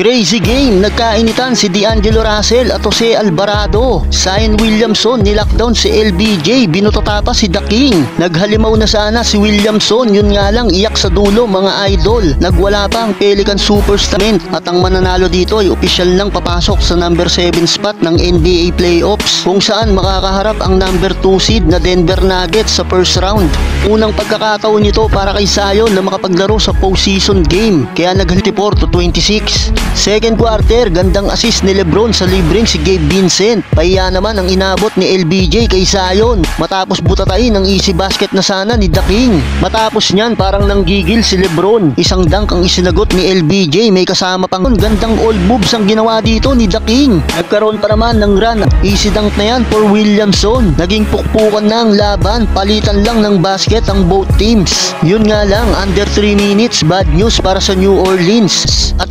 Crazy game, nagkainitan si D'Angelo Russell at Jose Alvarado. Zion Williamson nilockdown si LBJ, binutota pa si The King. Naghalimaw na sana si Williamson, yun nga lang iyak sa dulo mga idol. Nagwala pa ang Pelican Superstar at ang mananalo dito ay opisyal nang papasok sa number 7 spot ng NBA Playoffs, kung saan makakaharap ang number 2 seed na Denver Nuggets sa first round. Unang pagkakataon nito para kay Zion na makapaglaro sa postseason game, kaya nag-24 to 26. Second quarter, gandang assist ni LeBron sa libreng si Gabe Vincent. Pahiya naman ang inabot ni LBJ kay Zion matapos butatain ang easy basket na sana ni The King. Matapos niyan parang nanggigil si LeBron. Isang dunk ang isinagot ni LBJ, may kasama pang gandang all moves ang ginawa dito ni The King. Nagkaroon pa naman ng run. Easy dunk na yan for Williamson. Naging pukpukan na ang laban, palitan lang ng basket ang both teams. Yun nga lang, under 3 minutes, bad news para sa New Orleans. At